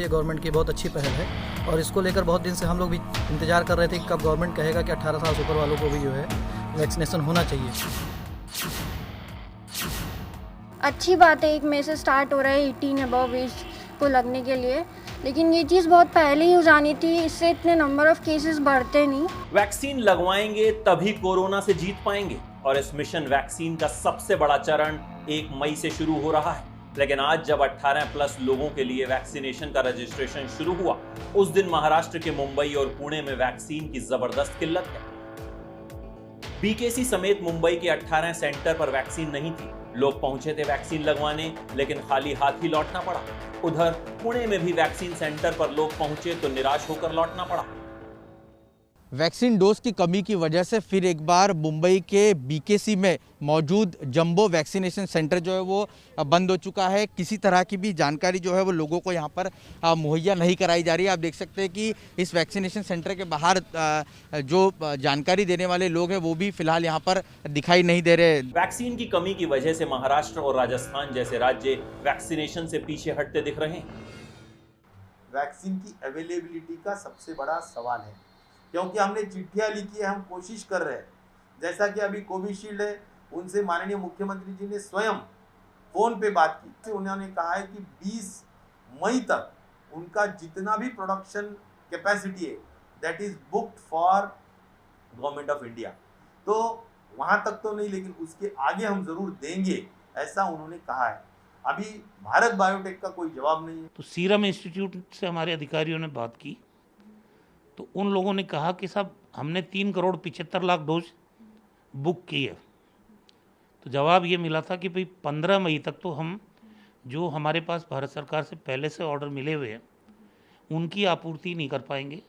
Government की बहुत अच्छी पहल है और इसको लेकर बहुत दिन से हम लोग भी इंतज़ार कर रहे थे कि कब गवर्नमेंट कहेगा कि 18 साल से ऊपर वालों को भी जो है वैक्सीनेशन होना चाहिए। अच्छी बात है, 1 मई से स्टार्ट हो रहा है 18 अबव एज को लगने के लिए, लेकिन ये चीज़ बहुत पहले ही हो जानी थी, इससे इतने नंबर ऑफ केसेस बढ़ते नहीं। वैक्सीन लगवाएंगे तभी कोरोना से जीत पाएंगे और इस मिशन वैक्सीन का सबसे बड़ा चरण 1 मई से शुरू हो रहा है। लेकिन आज जब 18+ लोगों के लिए वैक्सीनेशन का रजिस्ट्रेशन शुरू हुआ, उस दिन महाराष्ट्र के मुंबई और पुणे में वैक्सीन की जबरदस्त किल्लत है। बीकेसी समेत मुंबई के 18 सेंटर पर वैक्सीन नहीं थी। लोग पहुंचे थे वैक्सीन लगवाने, लेकिन खाली हाथ ही लौटना पड़ा। उधर पुणे में भी वैक्सीन सेंटर पर लोग पहुंचे तो निराश होकर लौटना पड़ा। वैक्सीन डोज की कमी की वजह से फिर एक बार मुंबई के बीकेसी में मौजूद जंबो वैक्सीनेशन सेंटर जो है वो बंद हो चुका है। किसी तरह की भी जानकारी जो है वो लोगों को यहाँ पर मुहैया नहीं कराई जा रही है। आप देख सकते हैं कि इस वैक्सीनेशन सेंटर के बाहर जो जानकारी देने वाले लोग हैं वो भी फिलहाल यहाँ पर दिखाई नहीं दे रहे। वैक्सीन की कमी की वजह से महाराष्ट्र और राजस्थान जैसे राज्य वैक्सीनेशन से पीछे हटते दिख रहे हैं। वैक्सीन की अवेलेबिलिटी का सबसे बड़ा सवाल है, क्योंकि हमने चिट्ठियां लिखी है, हम कोशिश कर रहे हैं। जैसा कि अभी कोविशील्ड है, उनसे माननीय मुख्यमंत्री जी ने स्वयं फोन पे बात की। उन्होंने कहा है कि 20 मई तक उनका जितना भी प्रोडक्शन कैपेसिटी है that is booked for government of India. तो वहां तक तो नहीं, लेकिन उसके आगे हम जरूर देंगे, ऐसा उन्होंने कहा है। अभी भारत बायोटेक का कोई जवाब नहीं है। तो सीरम इंस्टीट्यूट से हमारे अधिकारियों ने बात की तो उन लोगों ने कहा कि साहब हमने 3,75,00,000 डोज बुक की है। तो जवाब ये मिला था कि भाई 15 मई तक तो हम जो हमारे पास भारत सरकार से पहले से ऑर्डर मिले हुए हैं उनकी आपूर्ति नहीं कर पाएंगे,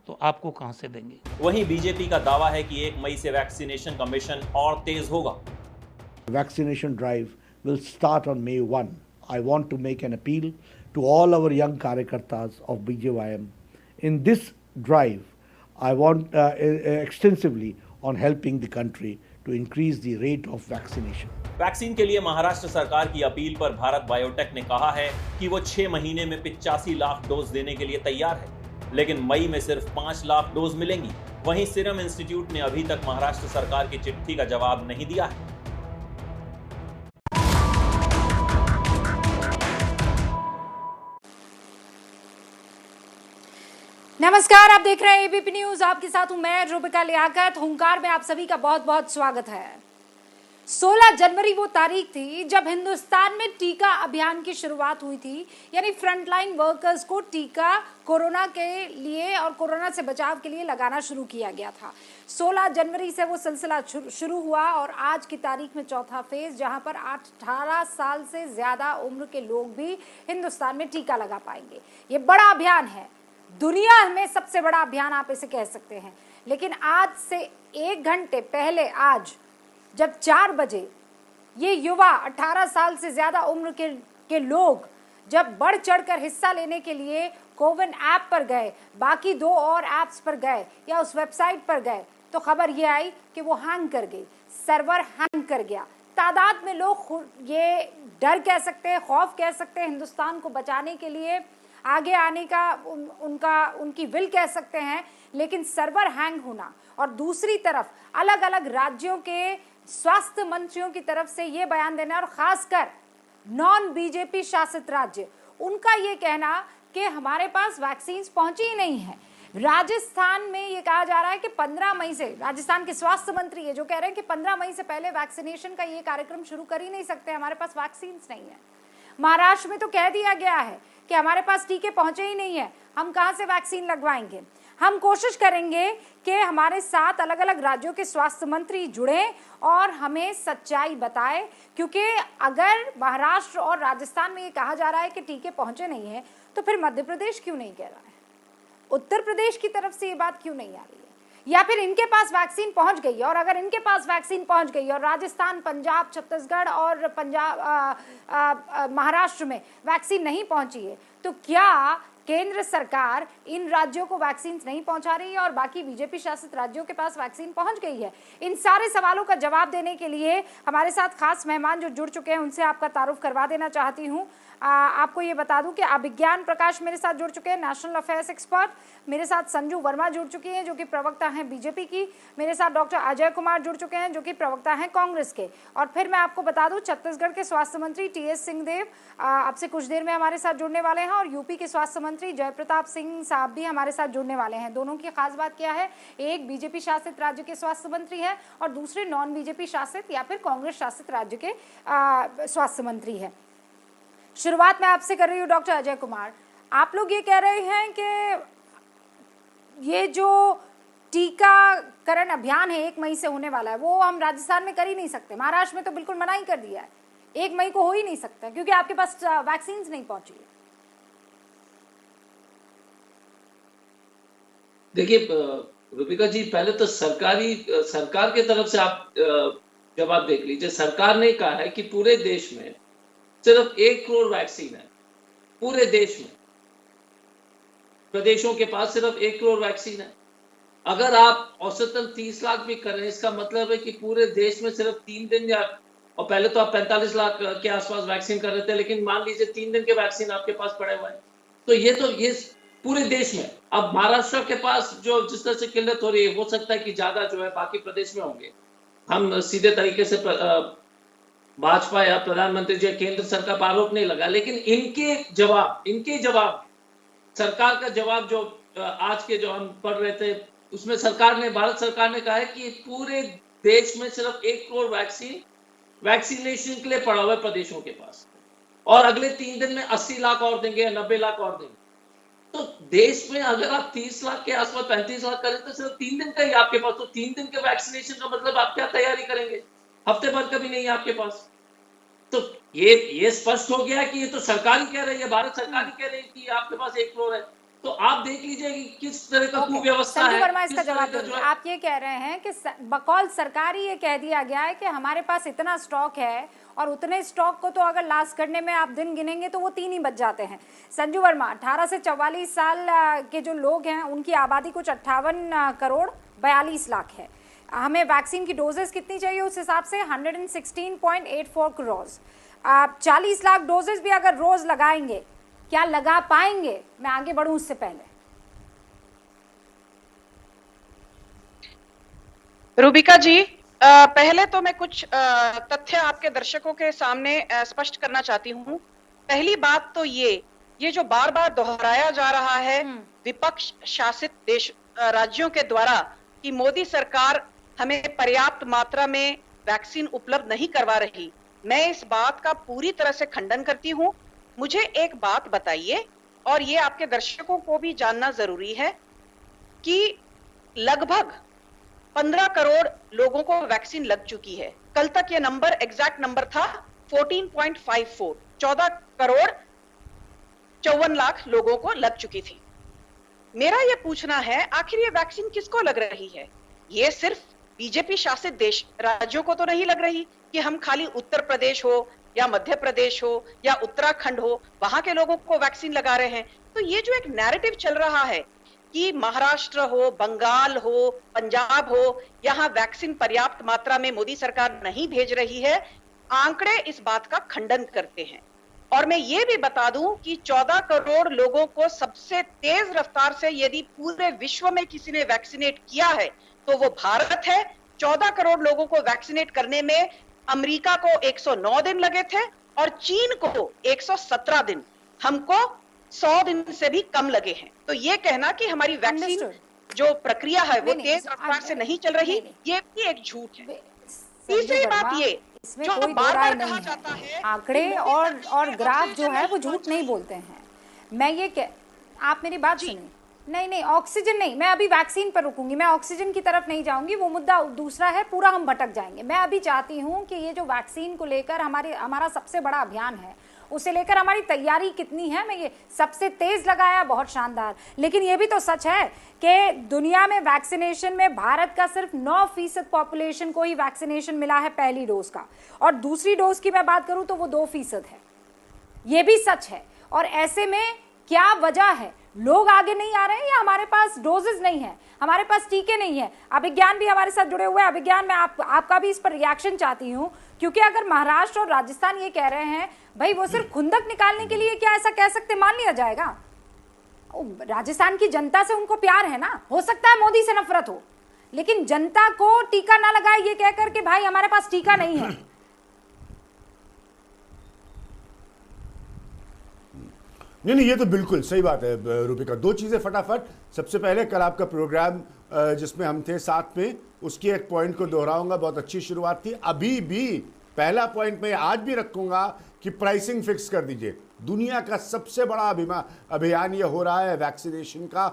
तो आपको कहाँ से देंगे। वहीं बीजेपी का दावा है कि 1 मई से वैक्सीनेशन का मिशन और तेज होगा। Vaccination drive will start on May 1. I want to make an appeal to all our young Karyakartas of BJYM. In this drive, I want extensively on helping the country to increase the rate of vaccination. Vaccine के लिए महाराष्ट्र सरकार की appeal पर Bharat biotech ने कहा है कि वो 6 महीने में 85 लाख डोज देने के लिए तैयार है, लेकिन मई में सिर्फ 5 लाख डोज मिलेंगी। वहीं सीरम इंस्टीट्यूट ने अभी तक महाराष्ट्र सरकार की चिट्ठी का जवाब नहीं दिया है। नमस्कार, आप देख रहे हैं एबीपी न्यूज। आपके साथ हूं मैं रूबिका लियाकत। हुंकार में आप सभी का बहुत बहुत स्वागत है। 16 जनवरी वो तारीख थी जब हिंदुस्तान में टीका अभियान की शुरुआत हुई थी, यानी फ्रंटलाइन वर्कर्स को टीका कोरोना के लिए और कोरोना से बचाव के लिए लगाना शुरू किया गया था। 16 जनवरी से वो सिलसिला शुरू हुआ और आज की तारीख में चौथा फेज, जहां पर 18 साल से ज्यादा उम्र के लोग भी हिंदुस्तान में टीका लगा पाएंगे। ये बड़ा अभियान है, दुनिया में सबसे बड़ा अभियान आप इसे कह सकते हैं। लेकिन आज से 1 घंटे पहले, आज जब 4 बजे ये युवा 18 साल से ज्यादा उम्र के लोग जब बढ़ चढ़कर हिस्सा लेने के लिए कोविन ऐप पर गए, बाकी 2 और ऐप्स पर गए या उस वेबसाइट पर गए, तो खबर ये आई कि वो हैंग कर गई, सर्वर हैंग कर गया। तादाद में लोग ये डर कह सकते हैं, खौफ कह सकते हैं, हिंदुस्तान को बचाने के लिए आगे आने का उनकी विल कह सकते हैं, लेकिन सर्वर हैंग होना और दूसरी तरफ अलग अलग राज्यों के स्वास्थ्य मंत्रियों की तरफ से ये बयान देना, और खासकर नॉन बीजेपी शासित राज्य, उनका ये कहना कि हमारे पास वैक्सीन पहुंची ही नहीं है। राजस्थान में ये कहा जा रहा है कि 15 मई से, राजस्थान के स्वास्थ्य मंत्री ये जो कह रहे हैं कि 15 मई से पहले वैक्सीनेशन का ये कार्यक्रम शुरू कर ही नहीं सकते, हमारे पास वैक्सीन नहीं है। महाराष्ट्र में तो कह दिया गया है कि हमारे पास टीके पहुंचे ही नहीं है, हम कहां से वैक्सीन लगवाएंगे। हम कोशिश करेंगे कि हमारे साथ अलग अलग राज्यों के स्वास्थ्य मंत्री जुड़े और हमें सच्चाई बताएं, क्योंकि अगर महाराष्ट्र और राजस्थान में ये कहा जा रहा है कि टीके पहुंचे नहीं है, तो फिर मध्य प्रदेश क्यों नहीं कह रहा है, उत्तर प्रदेश की तरफ से ये बात क्यों नहीं आ रही है, या फिर इनके पास वैक्सीन पहुंच गई है। और अगर इनके पास वैक्सीन पहुंच गई और राजस्थान, पंजाब, छत्तीसगढ़ और महाराष्ट्र में वैक्सीन नहीं पहुंची है, तो क्या केंद्र सरकार इन राज्यों को वैक्सीन नहीं पहुंचा रही है और बाकी बीजेपी शासित राज्यों के पास वैक्सीन पहुंच गई है? इन सारे सवालों का जवाब देने के लिए हमारे साथ खास मेहमान जो जुड़ चुके हैं, उनसे आपका तारुफ करवा देना चाहती हूं। आपको ये बता दूं कि अभिज्ञान प्रकाश मेरे साथ जुड़ चुके हैं, नेशनल अफेयर्स एक्सपर्ट। मेरे साथ संजू वर्मा जुड़ चुकी हैं जो कि प्रवक्ता हैं बीजेपी की। मेरे साथ डॉक्टर अजय कुमार जुड़ चुके हैं जो कि प्रवक्ता हैं कांग्रेस के। और फिर मैं आपको बता दूं छत्तीसगढ़ के स्वास्थ्य मंत्री टीएस सिंहदेव अब से कुछ देर में हमारे साथ जुड़ने वाले हैं, और यूपी के स्वास्थ्य मंत्री जयप्रताप सिंह साहब भी हमारे साथ जुड़ने वाले हैं। दोनों की खास बात क्या है, एक बीजेपी शासित राज्य के स्वास्थ्य मंत्री हैं और दूसरे नॉन बीजेपी शासित या फिर कांग्रेस शासित राज्य के स्वास्थ्य मंत्री हैं। शुरुआत मैं आपसे कर रही हूँ डॉक्टर अजय कुमार। आप लोग ये कह रहे हैं कि ये जो टीकाकरण अभियान है 1 मई से होने वाला है वो हम राजस्थान में कर ही नहीं सकते, महाराष्ट्र में तो बिल्कुल मना ही कर दिया है, 1 मई को हो ही नहीं सकता क्योंकि आपके पास वैक्सीन नहीं पहुंची है। देखिए रूबिका जी, पहले तो सरकार की तरफ से आप जवाब देख लीजिए। सरकार ने कहा है कि पूरे देश में सिर्फ 1 करोड़ वैक्सीन है, पूरे देश में प्रदेशों के पास सिर्फ 1 करोड़ वैक्सीन है। अगर आप औसतन 30 लाख भी करें, इसका मतलब है कि पूरे देश में सिर्फ 3 दिन या, और पहले तो आप 45 लाख के आसपास वैक्सीन कर रहे थे, लेकिन मान लीजिए 3 दिन के वैक्सीन आपके पास पड़े हुए हैं, तो ये पूरे देश में। अब महाराष्ट्र के पास जो जिस तरह से किल्लत हो रही है, हो सकता है कि ज्यादा जो है बाकी प्रदेश में होंगे। हम सीधे तरीके से भाजपा या प्रधानमंत्री जी केंद्र सरकार पर आरोप नहीं लगा, लेकिन इनके जवाब सरकार का जवाब जो आज के जो हम पढ़ रहे थे उसमें भारत सरकार ने कहा है कि पूरे देश में सिर्फ 1 करोड़ वैक्सीनेशन के लिए पड़ा हुआ है प्रदेशों के पास, और अगले 3 दिन में 80 लाख और देंगे या 90 लाख और देंगे। तो देश में अगर आप 30 लाख के आसपास 35 लाख करें तो सिर्फ 3 दिन का ही आपके पास, तो 3 दिन के वैक्सीनेशन का मतलब आप क्या तैयारी करेंगे, हफ्ते भर का भी नहीं है आपके पास। तो ये स्पष्ट हो गया कि ये तो सरकार ही कह रही है, भारत सरकार ही कह रही है कि आपके पास 1 करोड़ है। तो आप देख लीजिए कि किस तरह का कुव्यवस्था है। संजू वर्मा इसका जवाब देंगे। आप ये कह रहे हैं कि बकौल सरकार ही ये कह दिया गया है कि हमारे पास इतना स्टॉक है, और उतने स्टॉक को तो अगर लास्ट करने में आप दिन गिनेंगे तो वो 3 ही बच जाते हैं। संजू वर्मा, 18 से 44 साल के जो लोग हैं उनकी आबादी कुछ 58 करोड़ 42 लाख है। हमें वैक्सीन की डोजेस कितनी चाहिए उस हिसाब से 116.84 करोड़। आप 40 लाख डोजेस भी अगर रोज लगाएंगे, क्या लगा पाएंगे? मैं आगे बढ़ूं उससे पहले रूबिका जी, पहले तो मैं कुछ तथ्य आपके दर्शकों के सामने स्पष्ट करना चाहती हूँ। पहली बात तो ये जो बार बार दोहराया जा रहा है विपक्ष शासित देश राज्यों के द्वारा कि मोदी सरकार हमें पर्याप्त मात्रा में वैक्सीन उपलब्ध नहीं करवा रही, मैं इस बात का पूरी तरह से खंडन करती हूँ। मुझे एक बात बताइए, और ये आपके दर्शकों को भी जानना जरूरी है कि लगभग 15 करोड़ लोगों को वैक्सीन लग चुकी है। कल तक ये नंबर, एग्जैक्ट नंबर था 14.54, 14 करोड़ 54 लाख लोगों को लग चुकी थी। मेरा ये पूछना है, आखिर ये वैक्सीन किसको लग रही है? ये सिर्फ बीजेपी शासित देश राज्यों को तो नहीं लग रही कि हम खाली उत्तर प्रदेश हो या मध्य प्रदेश हो या उत्तराखंड हो वहां के लोगों को वैक्सीन लगा रहे हैं। तो ये जो एक नैरेटिव चल रहा है कि महाराष्ट्र हो, बंगाल हो, पंजाब हो, यहाँ वैक्सीन पर्याप्त मात्रा में मोदी सरकार नहीं भेज रही है, आंकड़े इस बात का खंडन करते हैं। और मैं ये भी बता दूं कि 14 करोड़ लोगों को सबसे तेज रफ्तार से यदि पूरे विश्व में किसी ने वैक्सीनेट किया है तो वो भारत है। 14 करोड़ लोगों को वैक्सीनेट करने में अमेरिका को 109 दिन लगे थे और चीन को 117 दिन, हमको 100 दिन से भी कम लगे हैं। तो ये कहना कि हमारी वैक्सीन जो प्रक्रिया है वो तेज रफ्तार से नहीं चल रही, ये भी एक झूठ है। तीसरी बात ये, इसमें कोई दो राय नहीं है, आंकड़े और ग्राफ जो है वो झूठ नहीं बोलते हैं। मैं ये आप मेरी बात सुनिए। नहीं, ऑक्सीजन नहीं, मैं अभी वैक्सीन पर रुकूंगी, मैं ऑक्सीजन की तरफ नहीं जाऊंगी, वो मुद्दा दूसरा है, पूरा हम भटक जाएंगे। मैं अभी चाहती हूँ कि ये जो वैक्सीन को लेकर हमारा सबसे बड़ा अभियान है, उसे लेकर हमारी तैयारी कितनी है। मैं ये सबसे तेज लगाया, बहुत शानदार, लेकिन ये भी तो सच है कि दुनिया में वैक्सीनेशन में भारत का सिर्फ 9% पॉपुलेशन को ही वैक्सीनेशन मिला है पहली डोज का, और दूसरी डोज की मैं बात करूं तो वो 2% है। ये भी सच है। और ऐसे में क्या वजह है? लोग आगे नहीं आ रहे हैं या हमारे पास डोजेस नहीं है, हमारे पास टीके नहीं है? अभिज्ञान भी हमारे साथ जुड़े हुए हैं। अभिज्ञान, मैं आपका भी इस पर रिएक्शन चाहती हूँ, क्योंकि अगर महाराष्ट्र और राजस्थान ये कह रहे हैं भाई वो सिर्फ खुंदक निकालने के लिए, क्या ऐसा कह सकते मान लिया जाएगा? राजस्थान की जनता से उनको प्यार है ना, हो सकता है मोदी से नफरत हो, लेकिन जनता को टीका ना लगाए ये कहकर के भाई हमारे पास टीका नहीं है। नहीं, ये तो बिल्कुल सही बात है रूपिका। दो चीज़ें फटाफट। सबसे पहले कल आपका प्रोग्राम जिसमें हम थे साथ में, उसकी एक पॉइंट को दोहराऊंगा, बहुत अच्छी शुरुआत थी। अभी भी पहला पॉइंट मैं आज भी रखूंगा कि प्राइसिंग फिक्स कर दीजिए। दुनिया का सबसे बड़ा अभियान ये हो रहा है वैक्सीनेशन का,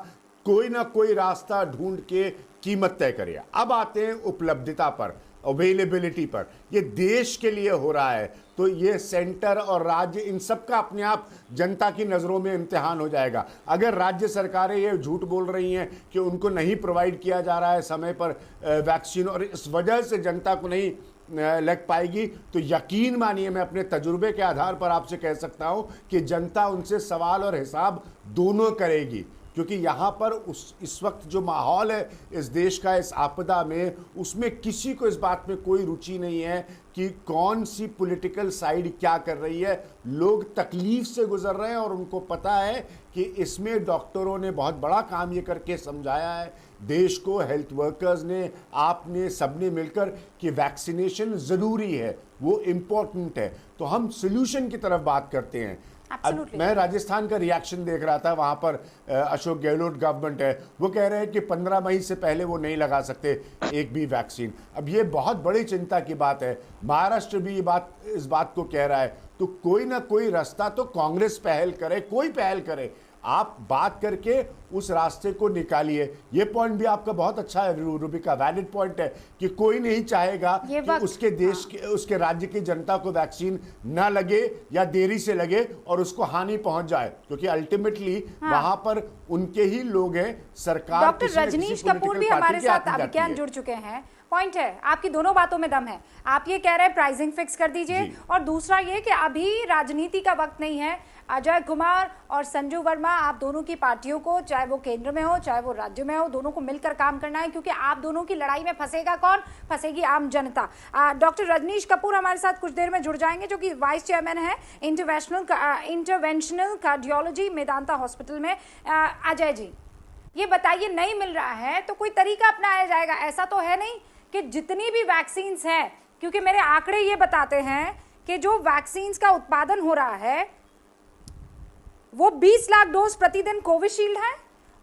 कोई ना कोई रास्ता ढूंढ के कीमत तय करिए। अब आते हैं उपलब्धता पर, अवेलेबिलिटी पर। ये देश के लिए हो रहा है, तो ये सेंटर और राज्य इन सब का अपने आप जनता की नज़रों में इम्तिहान हो जाएगा। अगर राज्य सरकारें ये झूठ बोल रही हैं कि उनको नहीं प्रोवाइड किया जा रहा है समय पर वैक्सीन और इस वजह से जनता को नहीं लग पाएगी, तो यकीन मानिए मैं अपने तजुर्बे के आधार पर आपसे कह सकता हूं कि जनता उनसे सवाल और हिसाब दोनों करेगी। क्योंकि यहाँ पर इस वक्त जो माहौल है इस देश का, इस आपदा में, उसमें किसी को इस बात में कोई रुचि नहीं है कि कौन सी पॉलिटिकल साइड क्या कर रही है। लोग तकलीफ से गुजर रहे हैं और उनको पता है कि इसमें डॉक्टरों ने बहुत बड़ा काम ये करके समझाया है देश को, हेल्थ वर्कर्स ने, आपने, सबने मिलकर कि वैक्सीनेशन ज़रूरी है, वो इम्पोर्टेंट है। तो हम सोल्यूशन की तरफ बात करते हैं। अब मैं राजस्थान का रिएक्शन देख रहा था, वहाँ पर अशोक गहलोत गवर्नमेंट है, वो कह रहे हैं कि 15 मई से पहले वो नहीं लगा सकते एक भी वैक्सीन। अब ये बहुत बड़ी चिंता की बात है। महाराष्ट्र भी इस बात को कह रहा है, तो कोई ना कोई रास्ता तो कांग्रेस पहल करे, कोई पहल करे, आप बात करके उस रास्ते को निकालिए। ये पॉइंट भी आपका बहुत अच्छा है रूबिका, वैलिड पॉइंट है कि कोई नहीं चाहेगा कि उसके देश के, उसके राज्य की जनता को वैक्सीन ना लगे या देरी से लगे और उसको हानि पहुंच जाए, क्योंकि अल्टीमेटली वहां पर उनके ही लोग हैं। सरकार, डॉक्टर रजनीश कपूर भी हमारे साथ अभिज्ञान जुड़ चुके हैं। पॉइंट है, आपकी दोनों बातों में दम है। आप ये कह रहे हैं प्राइसिंग फिक्स कर दीजिए, और दूसरा ये कि अभी राजनीति का वक्त नहीं है। अजय कुमार और संजू वर्मा, आप दोनों की पार्टियों को, चाहे वो केंद्र में हो चाहे वो राज्य में हो, दोनों को मिलकर काम करना है, क्योंकि आप दोनों की लड़ाई में फंसेगा कौन? फंसेगी आम जनता। डॉक्टर रजनीश कपूर हमारे साथ कुछ देर में जुड़ जाएंगे, जो कि वाइस चेयरमैन है इंटरवेंशनल कार्डियोलॉजी मेदांता हॉस्पिटल में। अजय जी, ये बताइए, नहीं मिल रहा है तो कोई तरीका अपनाया जाएगा? ऐसा तो है नहीं कि जितनी भी वैक्सीन्स हैं, क्योंकि मेरे आंकड़े ये बताते हैं कि जो वैक्सीन्स का उत्पादन हो रहा है वो 20 लाख डोज प्रतिदिन कोविशील्ड है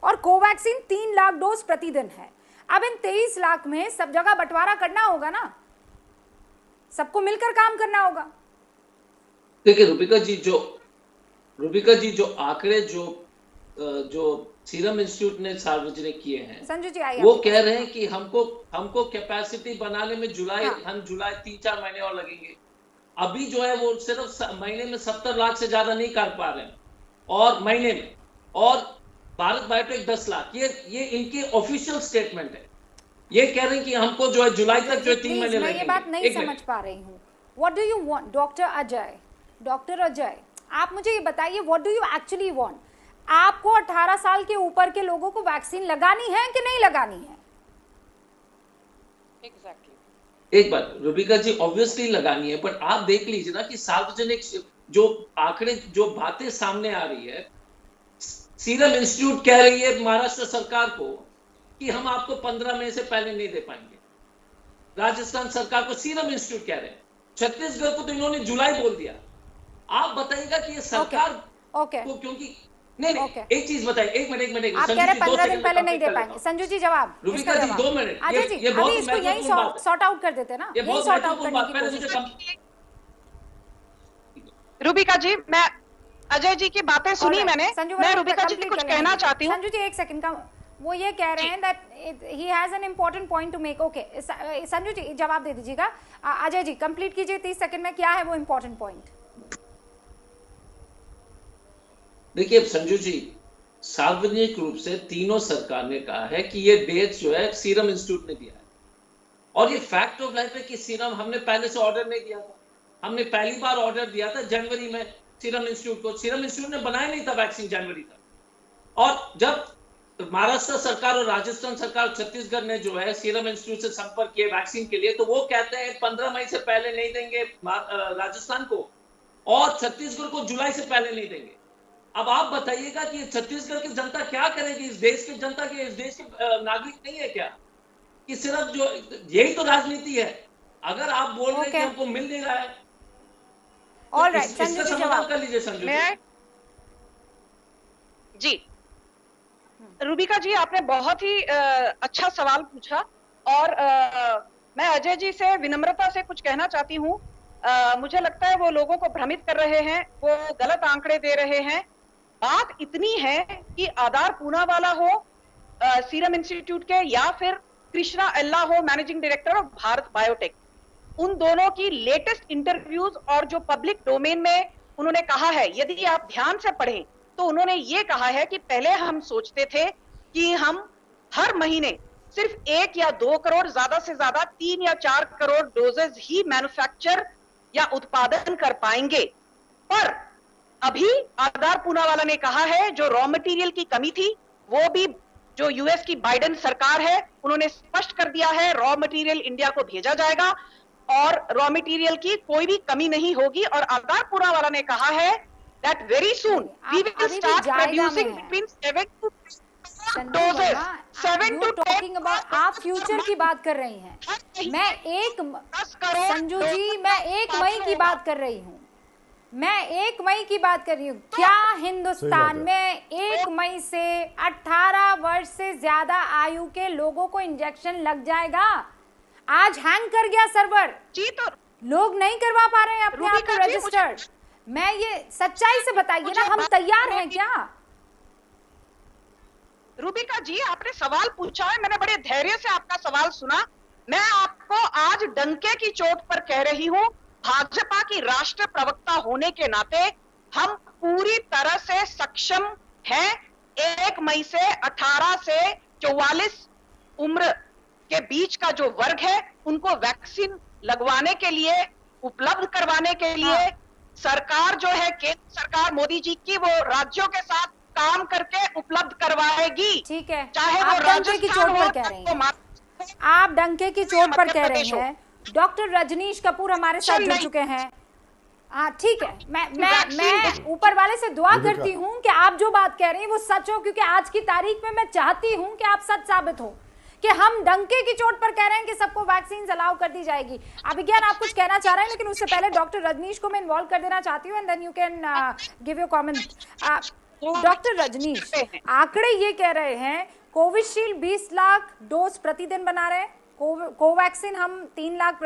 और कोवैक्सीन 3 लाख डोज प्रतिदिन है। अब इन 23 लाख में सब जगह बंटवारा करना होगा ना, सबको मिलकर काम करना होगा। देखिए रूबिका जी, जो आंकड़े जो सीरम इंस्टीट्यूट ने सार्वजनिक किए हैं, संजू जी आइए, वो कह रहे हैं कि हमको कैपेसिटी बनाने में जुलाई 3-4 महीने और लगेंगे। अभी जो है वो सिर्फ महीने में 70 लाख से ज्यादा नहीं कर पा रहे हैं, और महीने में, और भारत बायोटेक 10 लाख। ये इनकी ऑफिशियल स्टेटमेंट है। ये कह रहे हैं कि हमको जो है जुलाई तक जो 3 महीने लगेंगे। मैं ये बात नहीं समझ पा रही हूँ। What do you want doctor Ajay, आप मुझे ये बताइए, what do you actually want? आपको 18 साल के ऊपर के लोगों को वैक्सीन लगानी है कि नहीं लगानी है? एग्जैक्टली। एक बात रूबिका जी, ऑब्वियसली लगानी है, बट आप देख लीजिए ना कि सार्वजनिक जो आंकड़े, जो बातें सामने आ रही है, सीरम इंस्टीट्यूट कह रही है महाराष्ट्र सरकार को कि हम आपको 15 मई से पहले नहीं दे पाएंगे। राजस्थान सरकार को सीरम इंस्टीट्यूट कह रहे हैं। छत्तीसगढ़ को तो इन्होंने जुलाई बोल दिया। आप बताइएगा कि ये सरकार को, क्योंकि नहीं, एक चीज बताइए, एक मिनट, आप कह रहे हैं 15 दिन पहले नहीं दे पाएंगे। संजू जी जवाब, रूबिका जी 2 मिनट, अजय जी अभी इसको यही सॉर्ट आउट कर देते ना, यही सॉर्ट आउट करने की कोशिश। रूबिका जी, मैं अजय जी की बातें सुनी मैंने, मैं रूबिका जी कुछ कहना चाहती हूँ। संजू जी एक सेकंड का, वो ये कह रहे हैं that he has an important point to make. Okay Sanju ji जवाब दे दीजिएगा। अजय जी कंप्लीट कीजिए 30 सेकंड में, क्या है वो इंपॉर्टेंट पॉइंट? देखिए संजू जी, सार्वजनिक रूप से तीनों सरकार ने कहा है कि ये डेट जो है सीरम इंस्टीट्यूट ने दिया है, और ये फैक्ट ऑफ लाइफ है कि सीरम हमने पहले से ऑर्डर नहीं दिया था। हमने पहली बार ऑर्डर दिया था जनवरी में सीरम इंस्टीट्यूट को। सीरम इंस्टीट्यूट ने बनाया नहीं था वैक्सीन जनवरी तक, और जब महाराष्ट्र सरकार और राजस्थान सरकार, छत्तीसगढ़ ने जो है सीरम इंस्टीट्यूट से संपर्क किया वैक्सीन के लिए, तो वो कहते हैं 15 मई से पहले नहीं देंगे राजस्थान को, और छत्तीसगढ़ को जुलाई से पहले नहीं देंगे। अब आप बताइएगा कि छत्तीसगढ़ की जनता क्या करेगी? इस देश की जनता के, इस देश के नागरिक नहीं है क्या कि सिर्फ जो यही तो राजनीति है? अगर आप बोल रहे हैं कि हमको मिल नहीं रहा है, ऑलराइट, इसका समाधान कर लीजिए संजू जी। रूबिका जी, आपने बहुत ही अच्छा सवाल पूछा, और मैं अजय जी से विनम्रता से कुछ कहना चाहती हूँ। मुझे लगता है वो लोगों को भ्रमित कर रहे हैं, वो गलत आंकड़े दे रहे हैं। बात इतनी है कि आधार पूनावाला हो सीरम इंस्टीट्यूट के, या फिर कृष्णा एल्ला हो managing director of Bharat biotech, उन दोनों की लेटेस्ट इंटरव्यूज और जो पब्लिक डोमेन में उन्होंने कहा है, यदि आप ध्यान से पढ़ें तो उन्होंने ये कहा है कि पहले हम सोचते थे कि हम हर महीने सिर्फ 1 या 2 करोड़, ज्यादा से ज्यादा 3 या 4 करोड़ डोजेज ही मैन्युफैक्चर या उत्पादन कर पाएंगे, पर अभी आधार पूनावाला ने कहा है जो रॉ मटेरियल की कमी थी, वो भी जो यूएस की बाइडेन सरकार है उन्होंने स्पष्ट कर दिया है, रॉ मटेरियल इंडिया को भेजा जाएगा और रॉ मटेरियल की कोई भी कमी नहीं होगी। और आधार पूनावाला ने कहा है that very soon we will start producing between 7 to 10 doses, 7 to 10 about आप फ्यूचर की बात कर रही हैं। मैं संजू जी, मैं 1 मई की बात कर रही हूँ, मैं 1 मई की बात कर रही हूँ। क्या हिंदुस्तान में 1 मई से 18 वर्ष से ज्यादा आयु के लोगों को इंजेक्शन लग जाएगा? आज हैंग कर गया सर्वर जी, तो लोग नहीं करवा पा रहे हैं अपने आप को रजिस्टर्ड। मैं ये सच्चाई से बताइए ना, हम तैयार हैं क्या? रूबिका जी, आपने सवाल पूछा है, मैंने बड़े धैर्य से आपका सवाल सुना। मैं आपको आज डंके की चोट पर कह रही हूँ, भाजपा की राष्ट्रीय प्रवक्ता होने के नाते हम पूरी तरह से सक्षम हैं 1 मई से 18 से 44 उम्र के बीच का जो वर्ग है उनको वैक्सीन लगवाने के लिए, उपलब्ध करवाने के लिए सरकार जो है, केंद्र सरकार मोदी जी की, वो राज्यों के साथ काम करके उपलब्ध करवाएगी। ठीक है, चाहे आप वो डंके की चोट पर कह रही हैं, आप डंके की चोट पर कह रही हैं। डॉक्टर रजनीश कपूर हमारे साथ जुड़ चुके हैं। हाँ ठीक है, मैं ऊपर वाले से दुआ करती हूँ कि आप जो बात कह रही हैं वो सच हो, क्योंकि आज की तारीख में मैं चाहती हूँ कि आप सच साबित हो कि हम डंके की चोट पर कह रहे हैं कि सबको वैक्सीन अलाउ कर दी जाएगी। अभिज्ञान, आप कुछ कहना चाह रहे हैं, लेकिन उससे पहले डॉक्टर रजनीश को मैं इन्वॉल्व कर देना चाहती हूँ, and then you can give your comment. Doctor Rajneesh, आंकड़े ये कह रहे हैं कोविशील्ड 20 लाख डोज प्रतिदिन बना रहे हैं, कोवैक्सीन हम 3 लाख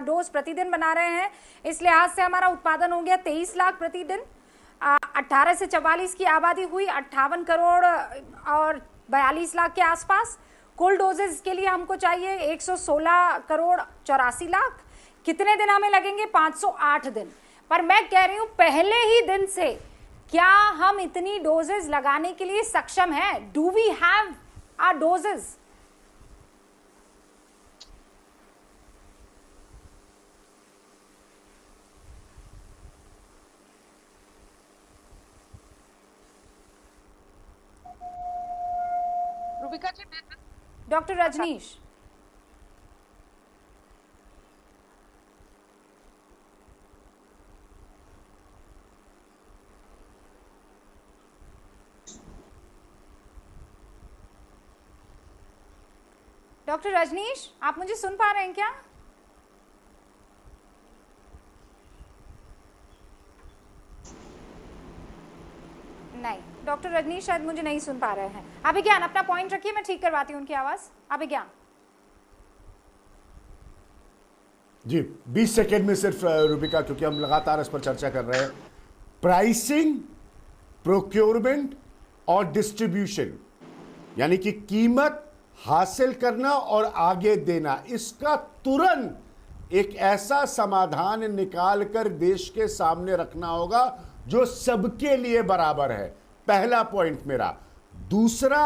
डोज प्रतिदिन बना रहे हैं, इस लिहाज से हमारा उत्पादन हो गया 23 लाख प्रतिदिन। 18 से 44 की आबादी हुई 58 करोड़ और 42 लाख के आसपास। कुल डोजेस के लिए हमको चाहिए 116 करोड़ 84 लाख। कितने दिन हमें लगेंगे? 508 दिन। पर मैं कह रही हूं पहले ही दिन से क्या हम इतनी डोजेस लगाने के लिए सक्षम हैं? Do we have our doses? Rubika ji, doctor Rajneesh, doctor Rajneesh, आप मुझे सुन पा रहे हैं क्या? नहीं, डॉक्टर रजनीश शायद मुझे नहीं सुन पा रहे हैं। अभिज्ञान, अपना पॉइंट रखिए, मैं ठीक करवाती हूँ उनकी आवाज। अभिज्ञान जी, 20 सेकेंड में सिर्फ रूबिका, क्योंकि हम लगातार इस पर चर्चा कर रहे हैं। प्राइसिंग, प्रोक्योरमेंट और डिस्ट्रीब्यूशन, यानी कि कीमत हासिल करना और आगे देना, इसका तुरंत एक ऐसा समाधान निकाल कर देश के सामने रखना होगा जो सबके लिए बराबर है। पहला पॉइंट मेरा। दूसरा,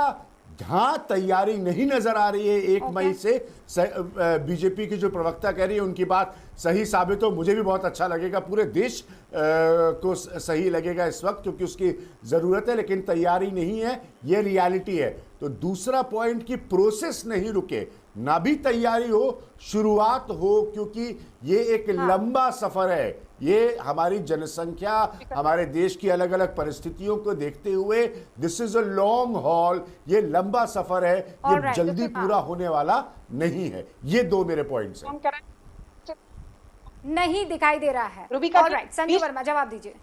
हाँ, तैयारी नहीं नजर आ रही है 1 मई से। बीजेपी की जो प्रवक्ता कह रही है उनकी बात सही साबित हो, मुझे भी बहुत अच्छा लगेगा, पूरे देश को सही लगेगा इस वक्त, क्योंकि उसकी ज़रूरत है, लेकिन तैयारी नहीं है, ये रियलिटी है। तो दूसरा पॉइंट कि प्रोसेस नहीं रुके, ना भी तैयारी हो, शुरुआत हो, क्योंकि ये एक लंबा सफर है। ये हमारी जनसंख्या, हमारे देश की अलग अलग परिस्थितियों को देखते हुए this is a long haul, ये लंबा सफर है, ये जल्दी पूरा होने वाला नहीं है। ये 2 मेरे पॉइंट्स हैं। नहीं दिखाई दे रहा है। रूबिका ऑलराइट, संजू वर्मा जवाब दीजिए।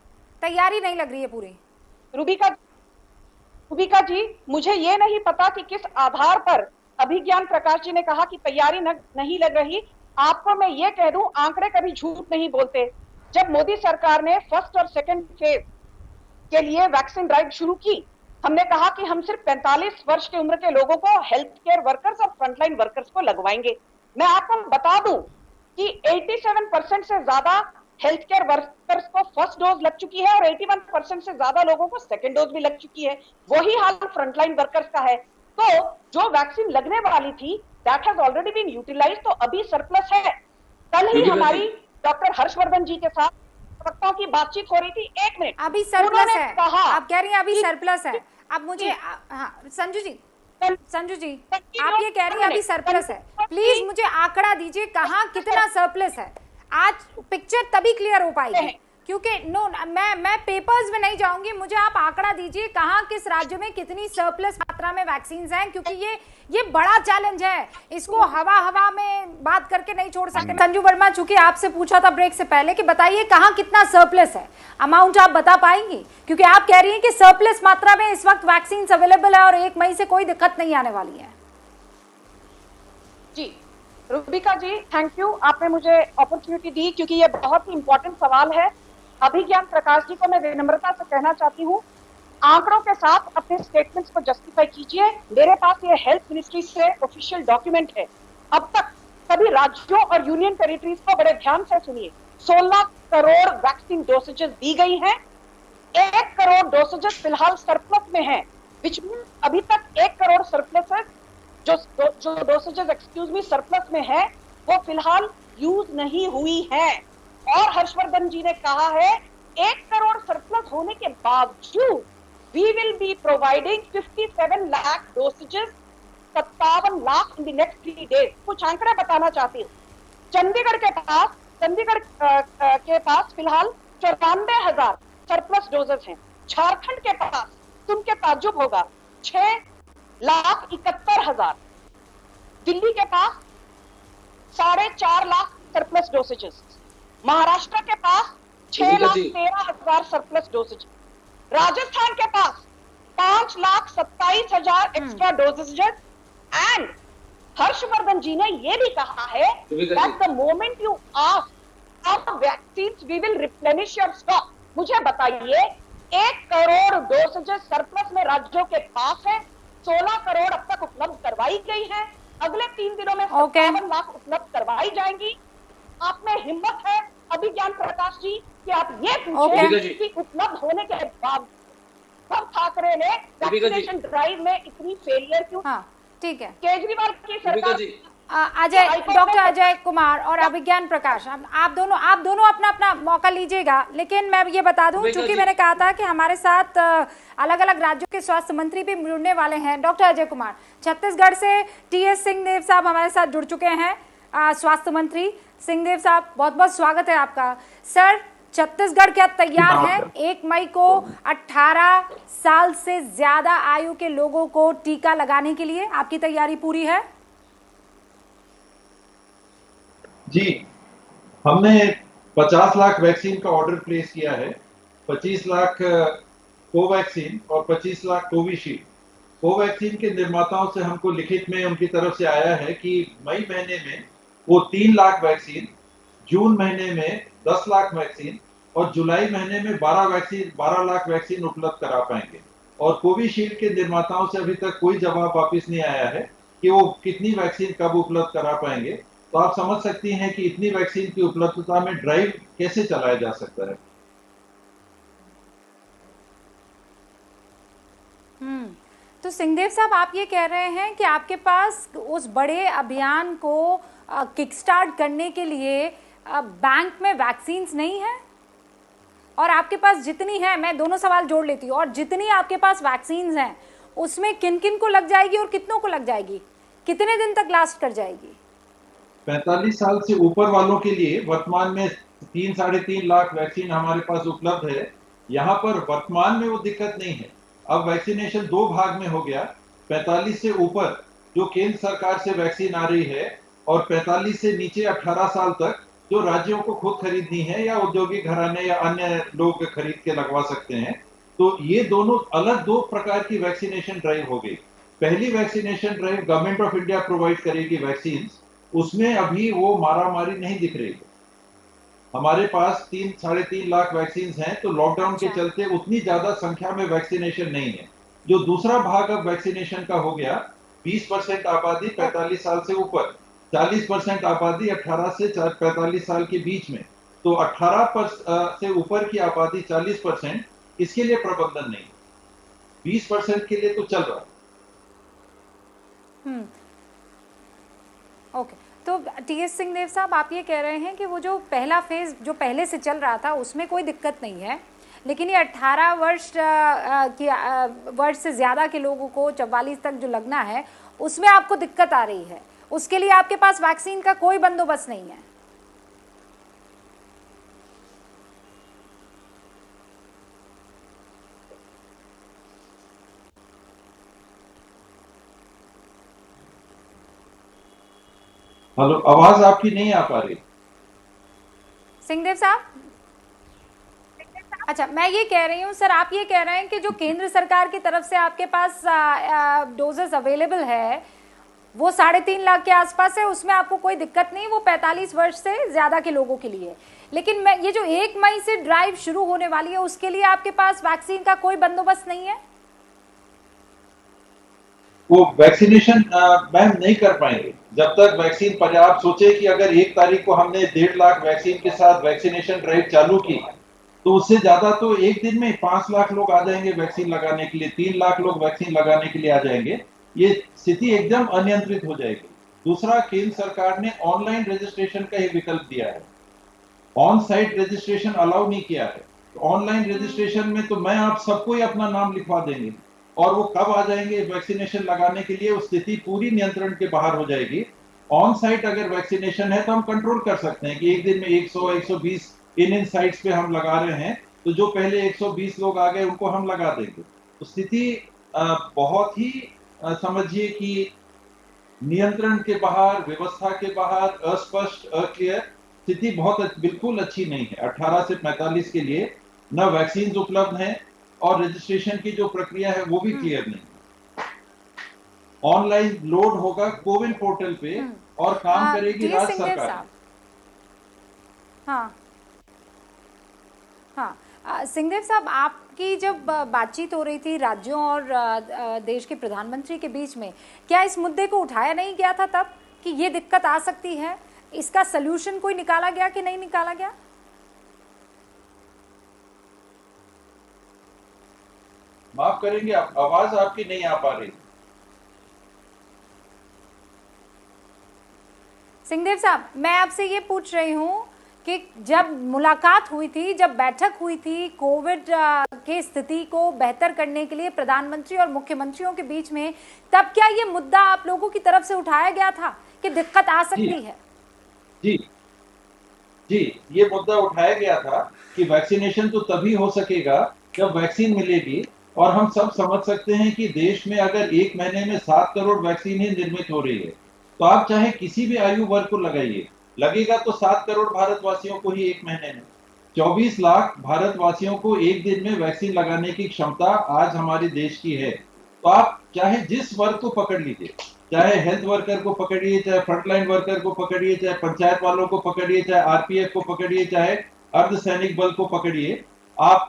तैयारी नहीं लग रही है पूरी। रूबिका जी, मुझे ये नहीं पता कि किस आधार पर अभिज्ञान प्रकाश जी ने कहा कि तैयारी नहीं लग रही। आपको मैं ये कह दूं, आंकड़े कभी झूठ नहीं बोलते। जब मोदी सरकार ने फर्स्ट और सेकंड फेज के लिए वैक्सीन ड्राइव शुरू की, हमने कहा कि हम सिर्फ 45 वर्ष की उम्र के लोगों को, हेल्थ केयर वर्कर्स और फ्रंटलाइन वर्कर्स को लगवाएंगे। मैं आपको बता दूं कि 87% से ज्यादा हेल्थ केयर वर्कर्स को फर्स्ट डोज लग चुकी है और 81% से ज्यादा लोगों को सेकंड डोज भी लग चुकी है। वही हाल फ्रंटलाइन वर्कर्स का है। तो जो वैक्सीन लगने वाली थी that has already been utilised, तो अभी सरप्लस है। कल ही हमारी डॉक्टर हर्षवर्धन जी के साथ प्रवक्ताओं की बातचीत हो रही थी। 1 मिनट, अभी सरप्लस है, आप कह रही हैं अभी सरप्लस है। अब मुझे संजू जी आप ये कह रही हैं अभी सरप्लस है, प्लीज मुझे आंकड़ा दीजिए कहाँ कितना सरप्लस है। आज पिक्चर तभी क्लियर हो पाएगी, क्योंकि मैं पेपर्स में नहीं जाऊंगी, मुझे आप आंकड़ा दीजिए कहाँ किस राज्य में कितनी सरप्लस मात्रा में वैक्सीन हैं, क्योंकि ये बड़ा चैलेंज है, इसको हवा में बात करके नहीं छोड़ सकते। संजू वर्मा, चूंकि आपसे पूछा था ब्रेक से पहले कि बताइए कहाँ कितना सरप्लस है, अमाउंट आप बता पाएंगी, क्योंकि आप कह रही हैं कि सरप्लस मात्रा में इस वक्त वैक्सीन अवेलेबल है और 1 मई से कोई दिक्कत नहीं आने वाली है। जी रूबिका जी, थैंक यू, आपने मुझे अपॉर्चुनिटी दी, क्योंकि ये बहुत ही इंपॉर्टेंट सवाल है। अभिज्ञान प्रकाश जी को मैं विनम्रता से कहना चाहती हूँ, आंकड़ों के साथ अपने स्टेटमेंट्स को जस्टिफाई कीजिए। मेरे पास ये हेल्थ मिनिस्ट्री से ऑफिशियल डॉक्यूमेंट है। अब तक सभी राज्यों और यूनियन टेरिटरीज को बड़े ध्यान से सुनिए, 16 करोड़ वैक्सीन डोसेजेस दी गई हैं। 1 करोड़ डोसेजेस फिलहाल सरप्लस में हैं, विच मींस अभी तक 1 करोड़ सरप्लसेस जो डोसेजेस सरप्लस में है वो फिलहाल यूज नहीं हुई है। और हर्षवर्धन जी ने कहा है 1 करोड़ सरप्लस होने के बावजूद we will be providing 57 lakh dosages, 57 lakh in the next 3 days. कुछ आंकड़े बताना चाहती हूँ। चंडीगढ़ के पास फिलहाल 94,000 सरप्लस डोजेस हैं। झारखंड के पास, सुन के ताज्जुब होगा, 6,71,000। दिल्ली के पास 4.5 लाख सरप्लस डोसेजेस। महाराष्ट्र के पास 6,13,000 सरप्लस डोसेज। राजस्थान के पास 5,27,000 extra doses. And Harshvardhan ji ने यह भी कहा है that the moment you ask how vaccines we will replenish your stock. मुझे बताइए, 1 करोड़ डोसेजेस सरप्लस में राज्यों के पास है, 16 करोड़ अब तक उपलब्ध करवाई गई है, अगले 3 दिनों में 57 लाख उपलब्ध करवाई जाएंगी। आप में हिम्मत है अभिज्ञान प्रकाश जी कि आप ये पूछें कि उपलब्ध होने के बाद ठाकरे ने वैक्सीनेशन ड्राइव में इतनी फेलियर क्यों? ठीक है, केजरीवाल की सरकार, डॉक्टर अजय कुमार और अभिज्ञान प्रकाश, आप दोनों अपना मौका लीजिएगा। लेकिन मैं ये बता दूं, चूंकि मैंने कहा था कि हमारे साथ अलग अलग राज्यों के स्वास्थ्य मंत्री भी जुड़ने वाले हैं। डॉक्टर अजय कुमार, छत्तीसगढ़ से टी.एस. सिंहदेव साहब हमारे साथ जुड़ चुके हैं, स्वास्थ्य मंत्री सिंहदेव साहब, बहुत बहुत स्वागत है आपका। सर, छत्तीसगढ़ क्या तैयार है 1 मई को 18 साल से ज्यादा आयु के लोगों को टीका लगाने के लिए? आपकी तैयारी पूरी है? जी, हमने 50 लाख वैक्सीन का ऑर्डर प्लेस किया है। 25 लाख कोवैक्सीन और 25 लाख कोविशील्ड। कोवैक्सीन के निर्माताओं से हमको लिखित में उनकी तरफ से आया है कि मई महीने में वो 3 लाख वैक्सीन, जून महीने में 10 लाख वैक्सीन और जुलाई महीने में 12 लाख वैक्सीन उपलब्ध करा पाएंगे। और कोविशील्ड के निर्माताओं से अभी तक कोई जवाब वापस नहीं आया है कि वो कितनी वैक्सीन कब उपलब्ध करा पाएंगे। तो आप समझ सकती हैं कि इतनी वैक्सीन की उपलब्धता में ड्राइव कैसे चलाया जा सकता है। तो सिंहदेव साहब, आप ये कह रहे हैं कि आपके पास उस बड़े अभियान को किकस्टार्ट करने के लिए बैंक में वैक्सीन्स नहीं है, और आपके पास जितनी है, मैं दोनों सवाल जोड़ लेती हूँ, और जितनी आपके पास वैक्सीन्स हैं उसमें किन किन को लग जाएगी और कितनों को लग जाएगी, कितने दिन तक लास्ट कर जाएगी? 45 साल से ऊपर वालों के लिए वर्तमान में 3-3.5 लाख वैक्सीन हमारे पास उपलब्ध है। यहाँ पर वर्तमान में वो दिक्कत नहीं है। अब वैक्सीनेशन 2 भाग में हो गया। 45 से ऊपर जो केंद्र सरकार से वैक्सीन आ रही है, और 45 से नीचे 18 साल तक जो राज्यों को खुद खरीदनी है या औद्योगिक घराने या अन्य लोग खरीद के लगवा सकते हैं। तो ये दोनों अलग 2 प्रकार की वैक्सीनेशन ड्राइव हो गई। पहली vaccination drive government of India provide करेगी वैक्सीन, उसमें अभी वो मारामारी नहीं दिख रही है। हमारे पास 3-3.5 लाख वैक्सीन हैं, तो लॉकडाउन के चलते उतनी ज्यादा संख्या में वैक्सीनेशन नहीं है। जो दूसरा भाग अब वैक्सीनेशन का हो गया, 20% आबादी 45 साल से ऊपर, 40% आबादी 18 से 45 साल के बीच में, तो 18 से ऊपर की आबादी 40%, इसके लिए प्रबंधन नहीं, 20% के लिए तो चल रहा है। ओके, तो टी.एस. सिंहदेव साहब, आप ये कह रहे हैं कि वो जो पहला फेज जो पहले से चल रहा था उसमें कोई दिक्कत नहीं है, लेकिन ये 18 वर्ष से ज़्यादा के लोगों को 44 तक जो लगना है उसमें आपको दिक्कत आ रही है, उसके लिए आपके पास वैक्सीन का कोई बंदोबस्त नहीं है। हेलो, आवाज आपकी नहीं आ पा रही सिंहदेव साहब। अच्छा, मैं ये कह रही हूँ सर, आप ये कह रहे हैं कि जो केंद्र सरकार की तरफ से आपके पास डोजेस अवेलेबल है वो 3.5 लाख के आसपास है, उसमें आपको कोई दिक्कत नहीं, वो 45 वर्ष से ज्यादा के लोगों के लिए। लेकिन मैं ये जो 1 मई से ड्राइव शुरू होने वाली है उसके लिए आपके पास वैक्सीन का कोई बंदोबस्त नहीं है? वो वैक्सीनेशन मैम नहीं कर पाएंगे जब तक वैक्सीन पर्याप्त। सोचे कि अगर 1 तारीख को हमने 1.5 लाख वैक्सीन के साथ वैक्सीनेशन ड्राइव चालू की, तो उससे ज्यादा तो एक दिन में 5 लाख लोग आ जाएंगे वैक्सीन लगाने के लिए, 3 लाख लोग वैक्सीन लगाने के लिए आ जाएंगे। ये स्थिति एकदम अनियंत्रित हो जाएगी। दूसरा, केंद्र सरकार ने ऑनलाइन रजिस्ट्रेशन का ही विकल्प दिया है, ऑन साइट रजिस्ट्रेशन अलाउ नहीं किया है। ऑनलाइन रजिस्ट्रेशन में तो मैं आप सबको ही अपना नाम लिखवा देंगे, और वो कब आ जाएंगे वैक्सीनेशन लगाने के लिए, उस स्थिति पूरी नियंत्रण के बाहर हो जाएगी। ऑन साइट अगर वैक्सीनेशन है तो हम कंट्रोल कर सकते हैं कि एक दिन में 100-120 इन साइट्स पे हम लगा रहे हैं, तो जो पहले 120 लोग आ गए उनको हम लगा देंगे। तो स्थिति बहुत ही समझिए कि नियंत्रण के बाहर, व्यवस्था के बाहर, अस्पष्ट, अक्लियर स्थिति बहुत बिल्कुल अच्छी नहीं है। 18 से 45 के लिए न वैक्सीन उपलब्ध हैं, और रजिस्ट्रेशन की जो प्रक्रिया है वो भी क्लियर नहीं। ऑनलाइन लोड होगा कोविन पोर्टल पे और काम करेगी राज्य सरकार। हाँ हाँ, सिंहदेव साहब, आपकी जब बातचीत हो रही थी राज्यों और देश के प्रधानमंत्री के बीच में, क्या इस मुद्दे को उठाया नहीं गया था तब कि ये दिक्कत आ सकती है? इसका सलूशन कोई निकाला गया कि नहीं निकाला गया? माफ करेंगे, आवाज आपकी नहीं आ पा रही। सिंहदेव साहब, मैं आपसे ये पूछ रही हूँ कि जब मुलाकात हुई थी, जब बैठक हुई थी कोविड के स्थिति को बेहतर करने के लिए प्रधानमंत्री और मुख्यमंत्रियों के बीच में, तब क्या ये मुद्दा आप लोगों की तरफ से उठाया गया था कि दिक्कत आ सकती है? जी, ये मुद्दा उठाया गया था कि वैक्सीनेशन तो तभी हो सकेगा जब वैक्सीन मिलेगी, और हम सब समझ सकते हैं कि देश में अगर 1 महीने में 7 करोड़ वैक्सीन ही निर्मित हो रही है, तो आप चाहे किसी भी आयु वर्ग को लगाइए, लगेगा तो 7 करोड़ भारतवासियों को ही 1 महीने में। 24 लाख भारतवासियों को एक दिन में वैक्सीन लगाने की क्षमता आज हमारे देश की है। तो आप चाहे जिस वर्ग को पकड़ लीजिए, चाहे हेल्थ वर्कर को पकड़िए, चाहे फ्रंटलाइन वर्कर को पकड़िए, चाहे पंचायत वालों को पकड़िए, चाहे आरपीएफ को पकड़िए, चाहे अर्धसैनिक बल को पकड़िए, आप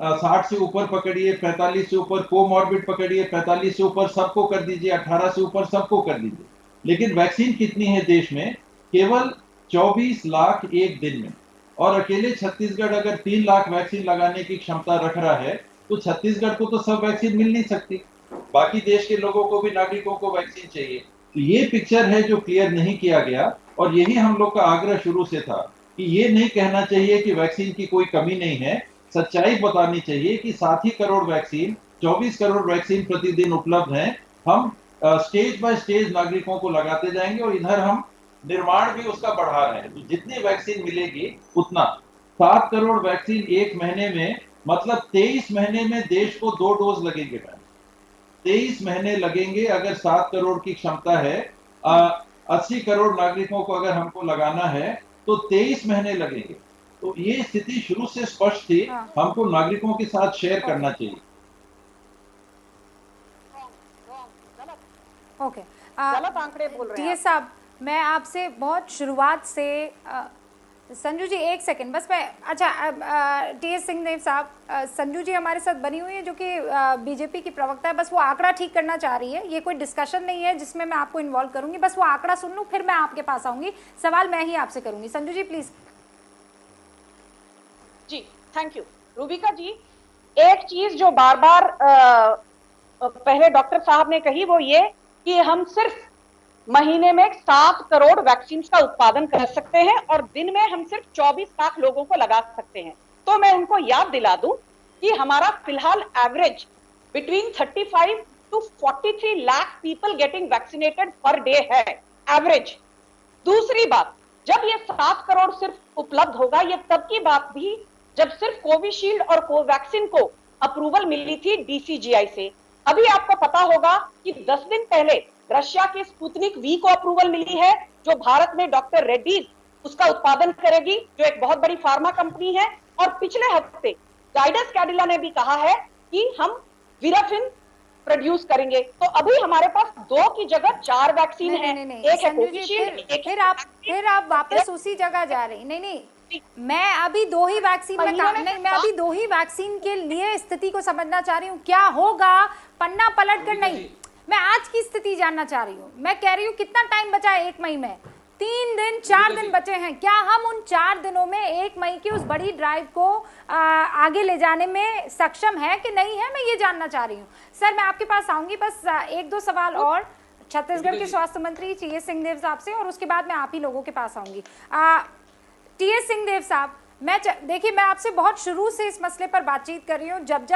60 से ऊपर पकड़िए, 45 से ऊपर कोमॉर्बिड पकड़िए, 45 से ऊपर सबको कर दीजिए, 18 से ऊपर सबको कर दीजिए। लेकिन वैक्सीन कितनी है देश में? केवल 24 लाख एक दिन में। और अकेले छत्तीसगढ़ अगर 3 लाख वैक्सीन लगाने की क्षमता रख रहा है, तो छत्तीसगढ़ को तो सब वैक्सीन मिल नहीं सकती। बाकी देश के लोगों को भी, नागरिकों को वैक्सीन चाहिए। तो ये पिक्चर है जो क्लियर नहीं किया गया, और यही हम लोग का आग्रह शुरू से था कि ये नहीं कहना चाहिए कि वैक्सीन की कोई कमी नहीं है। सच्चाई बतानी चाहिए कि 7 करोड़ वैक्सीन, 24 करोड़ वैक्सीन प्रतिदिन उपलब्ध हैं। हम स्टेज बाय स्टेज नागरिकों को लगाते जाएंगे, और इधर हम निर्माण भी उसका बढ़ा रहे हैं। तो जितनी वैक्सीन मिलेगी उतना, 7 करोड़ वैक्सीन एक महीने में, मतलब 23 महीने में देश को 2 डोज लगेंगे। 23 महीने लगेंगे। अगर 7 करोड़ की क्षमता है, 80 करोड़ नागरिकों को अगर हमको लगाना है तो 23 महीने लगेंगे। तो ये स्थिति शुरू से स्पष्ट थी, हमको नागरिकों के साथ शेयर करना चाहिए। ओके, गलत आंकड़े बोल रहे हैं साहब, मैं आपसे बहुत शुरुआत से संजू जी एक सेकंड बस मैं, अच्छा टीएस सिंहदेव साहब, संजू जी हमारे साथ बनी हुई है जो कि बीजेपी की प्रवक्ता है, बस वो आंकड़ा ठीक करना चाह रही है। ये कोई डिस्कशन नहीं है जिसमें मैं आपको इन्वॉल्व करूंगी, बस वो आंकड़ा सुन लूं फिर मैं आपके पास आऊंगी, सवाल मैं ही आपसे करूंगी। संजू जी प्लीज। जी थैंक यू रूबिका जी। एक चीज जो बार बार पहले डॉक्टर साहब ने कही वो ये कि हम सिर्फ महीने में 7 करोड़ वैक्सीन का उत्पादन कर सकते हैं और दिन में हम सिर्फ 24 लाख लोगों को लगा सकते हैं। तो मैं उनको याद दिला दूं कि हमारा फिलहाल average between 35 to 43 lakh people getting vaccinated per day है, एवरेज। दूसरी बात, जब ये 7 करोड़ सिर्फ उपलब्ध होगा, ये तब की बात भी जब सिर्फ कोविशील्ड और कोवैक्सीन को अप्रूवल मिली थी डीसीजीआई से। अभी आपको पता होगा कि 10 दिन पहले रशिया के स्पुतनिक वी को अप्रूवल मिली है, जो भारत में डॉक्टर रेड्डीज उसका उत्पादन करेगी, जो एक बहुत बड़ी फार्मा कंपनी है। और पिछले हफ्ते जाइडस कैडिला ने भी कहा है कि हम विराफिन प्रोड्यूस करेंगे। तो अभी हमारे पास 2 की जगह 4 वैक्सीन है, एक है कोविशील्ड, फिर आप वापस उसी जगह जा रही। नहीं, मैं अभी 2 ही वैक्सीन में काम नहीं, मैं अभी 2 ही वैक्सीन के लिए स्थिति को समझना चाह रही हूँ। क्या होगा पन्ना पलट कर नहीं, मैं आज की स्थिति जानना चाह रही हूँ। मैं कह रही हूँ कितना टाइम बचा है 1 मई में, 3 दिन 4 दिन बचे हैं। क्या हम उन 4 दिनों में 1 मई की उस बड़ी ड्राइव को आगे ले जाने में सक्षम है कि नहीं है, मैं ये जानना चाह रही हूँ। सर मैं आपके पास आऊंगी, बस 1-2 सवाल और छत्तीसगढ़ के स्वास्थ्य मंत्री टीएस सिंहदेव साहब से, और उसके बाद मैं आप ही लोगों के पास आऊंगी। टीएस सिंहदेव साहब, देखिए मैं आपसे बहुत शुरू से इस मसले पर बातचीत कर रही हूँ। जब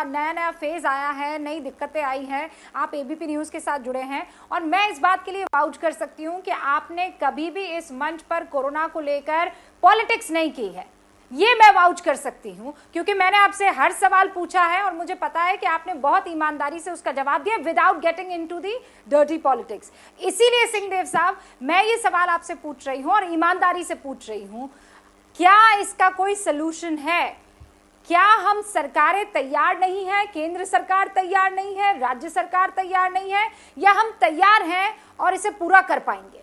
नया फेज आया है, नई दिक्कतें आई हैं, आप एबीपी न्यूज़ के साथ जुड़े हैं, और मैं इस बात के लिए वाउच कर सकती हूँ कि आपने कभी भी इस मंच पर कोरोना को लेकर पॉलिटिक्स नहीं की है। ये मैं वाउच कर सकती हूँ क्योंकि मैंने आपसे हर सवाल पूछा है और मुझे पता है कि आपने बहुत ईमानदारी से उसका जवाब दिया, without getting into the dirty politics. इसीलिए सिंहदेव साहब मैं ये सवाल आपसे पूछ रही हूँ और ईमानदारी से पूछ रही हूँ, क्या इसका कोई सलूशन है? क्या हम सरकारें तैयार नहीं है, केंद्र सरकार तैयार नहीं है, राज्य सरकार तैयार नहीं है, या हम तैयार हैं और इसे पूरा कर पाएंगे?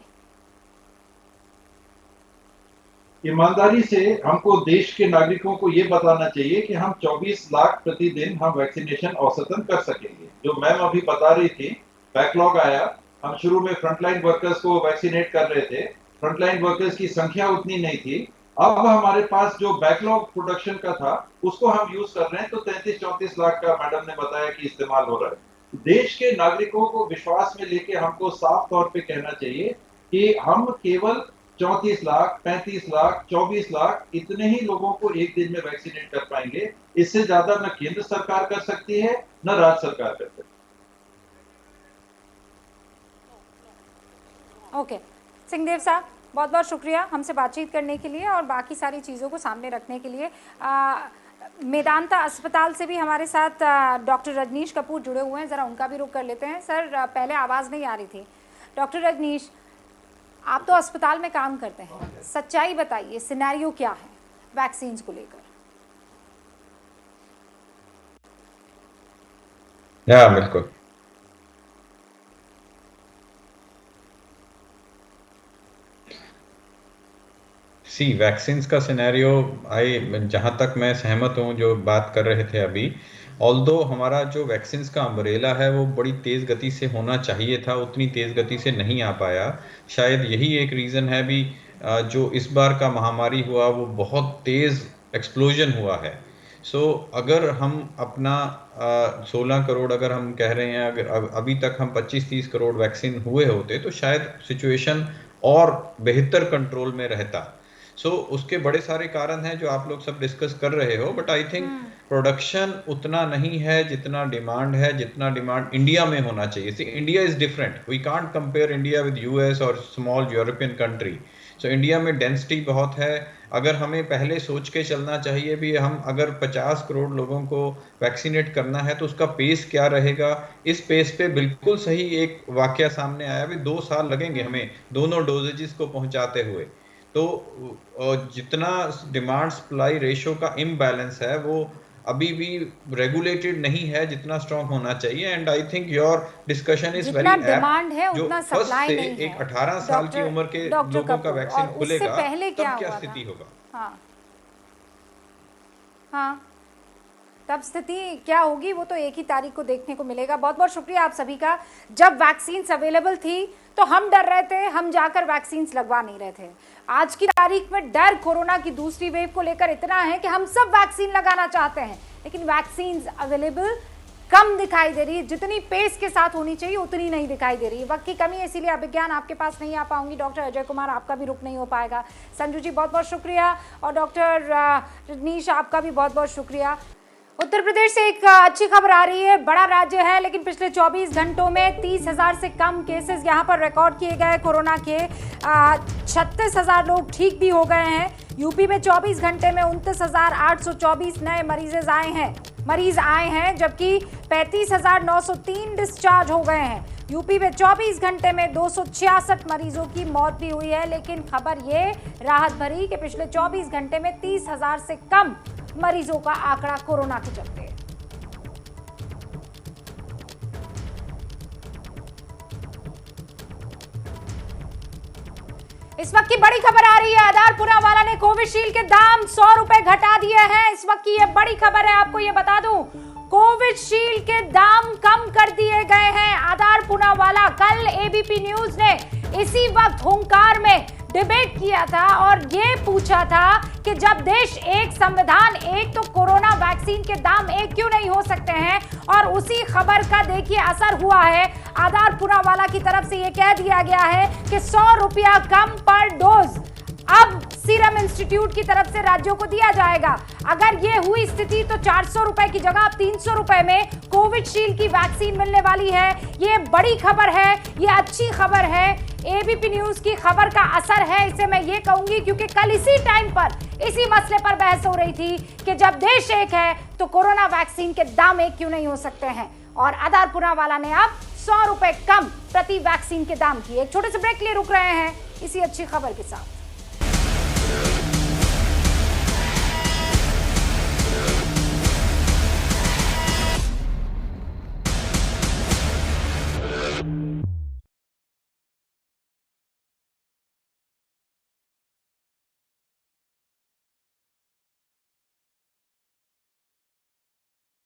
ईमानदारी से हमको देश के नागरिकों को ये बताना चाहिए कि हम 24 लाख प्रतिदिन हम वैक्सीनेशन औसतन कर सकेंगे। जो मैम अभी बता रही थी, बैकलॉग आया, हम शुरू में फ्रंटलाइन वर्कर्स को वैक्सीनेट कर रहे थे, फ्रंटलाइन वर्कर्स की संख्या उतनी नहीं थी। अब हमारे पास जो बैकलॉग प्रोडक्शन का था उसको हम यूज कर रहे हैं, तो 33-34 लाख का मैडम ने बताया कि इस्तेमाल हो रहा है। देश के नागरिकों को विश्वास में लेके हमको साफ तौर पे कहना चाहिए कि हम केवल 34 लाख, 35 लाख, 24 लाख इतने ही लोगों को एक दिन में वैक्सीनेट कर पाएंगे। इससे ज्यादा न केंद्र सरकार कर सकती है न राज्य सरकार कर सकती है। ओके सिंहदेव साहब, बहुत बहुत शुक्रिया हमसे बातचीत करने के लिए और बाकी सारी चीज़ों को सामने रखने के लिए। मेदांता अस्पताल से भी हमारे साथ डॉक्टर रजनीश कपूर जुड़े हुए हैं, ज़रा उनका भी रुख कर लेते हैं। सर पहले आवाज़ नहीं आ रही थी। डॉक्टर रजनीश, आप तो अस्पताल में काम करते हैं, सच्चाई बताइए, सिनेरियो क्या है वैक्सीन को लेकर? बिल्कुल। वैक्सीन्स का सिनेरियो जहाँ तक मैं सहमत हूँ जो बात कर रहे थे अभी, ऑल्दो हमारा जो वैक्सीन्स का अम्ब्रेला है वो बड़ी तेज़ गति से होना चाहिए था, उतनी तेज़ गति से नहीं आ पाया। शायद यही एक रीज़न है भी जो इस बार का महामारी हुआ वो बहुत तेज़ एक्सप्लोजन हुआ है। सो अगर हम अपना 16 करोड़ अगर हम कह रहे हैं, अगर अभी तक हम 25-30 करोड़ वैक्सीन हुए होते तो शायद सिचुएशन और बेहतर कंट्रोल में रहता। सो उसके बड़े सारे कारण हैं जो आप लोग सब डिस्कस कर रहे हो, बट आई थिंक प्रोडक्शन उतना नहीं है जितना डिमांड है, जितना डिमांड इंडिया में होना चाहिए। See India is different, we can't compare India with US और small European country. So India में डेंसिटी बहुत है। अगर हमें पहले सोच के चलना चाहिए भी हम अगर 50 करोड़ लोगों को वैक्सीनेट करना है तो उसका पेस क्या रहेगा। इस पेस पे बिल्कुल सही एक वाकया सामने आया भी 2 साल लगेंगे हमें दोनों डोजेजेस को पहुंचाते हुए। तो जितना डिमांड सप्लाई रेशो का इम्बैलेंस है वो अभी भी रेगुलेटेड नहीं है जितना स्ट्रॉन्ग होना चाहिए। And I think your discussion is very apt. Demand है उतना सप्लाई नहीं है। एक 18 साल की उम्र के लोगों का वैक्सीन खुलेगा तब क्या स्थिति होगा? हाँ तब स्थिति क्या होगी वो तो 1 ही तारीख को देखने को मिलेगा। बहुत बहुत शुक्रिया आप सभी का। जब वैक्सीन अवेलेबल थी तो हम डर रहे थे, हम जाकर वैक्सीन लगवा नहीं रहे थे। आज की तारीख में डर कोरोना की दूसरी वेव को लेकर इतना है कि हम सब वैक्सीन लगाना चाहते हैं, लेकिन वैक्सीन अवेलेबल कम दिखाई दे रही है। जितनी पेस के साथ होनी चाहिए उतनी नहीं दिखाई दे रही है। वक्त की कमी है, इसीलिए अभिज्ञान आपके पास नहीं आ पाऊंगी। डॉक्टर अजय कुमार आपका भी रुक नहीं हो पाएगा। संजू जी बहुत बहुत शुक्रिया, और डॉक्टर रजनीश आपका भी बहुत बहुत शुक्रिया। उत्तर प्रदेश से एक अच्छी खबर आ रही है। बड़ा राज्य है लेकिन पिछले 24 घंटों में 30,000 से कम केसेस यहां पर रिकॉर्ड किए गए कोरोना के। 36,000 लोग ठीक भी हो गए हैं। यूपी में 24 घंटे में 29,824 नए मरीज आए हैं जबकि 35,903 डिस्चार्ज हो गए हैं। यूपी में 24 घंटे में 266 मरीजों की मौत भी हुई है। लेकिन खबर ये राहत भरी कि पिछले 24 घंटे में 30,000 से कम मरीजों का आंकड़ा कोरोना के चलते। इस वक्त की बड़ी खबर आ रही है, आधार पूनावाला ने कोविशील्ड के दाम 100 रुपए घटा दिए हैं। इस वक्त की ये बड़ी खबर है, आपको ये बता दूं कोविशील्ड के दाम कम कर दिए गए हैं। आधार पूनावाला कल एबीपी न्यूज ने इसी वक्त हुंकार में डिबेट किया था और ये पूछा था कि जब देश एक, संविधान एक, तो कोरोना वैक्सीन के दाम एक क्यों नहीं हो सकते हैं। और उसी खबर का देखिए असर हुआ है। आधार पूनावाला की तरफ से ये कह दिया गया है कि 100 रुपया कम पर डोज अब सीरम इंस्टीट्यूट की तरफ से राज्यों को दिया जाएगा। अगर ये हुई स्थिति तो 400 रुपए की जगह अब 300 रुपए में कोविशील्ड की वैक्सीन मिलने वाली है। ये बड़ी खबर है, ये अच्छी खबर है। एबीपी न्यूज की खबर का असर है, इसे मैं ये कहूंगी, क्योंकि कल इसी टाइम पर इसी मसले पर बहस हो रही थी कि जब देश एक है तो कोरोना वैक्सीन के दाम एक क्यों नहीं हो सकते हैं। और आधार पूनावाला ने अब 100 रुपए कम प्रति वैक्सीन के दाम किए। एक छोटे से ब्रेक लिए रुक रहे हैं इसी अच्छी खबर के साथ।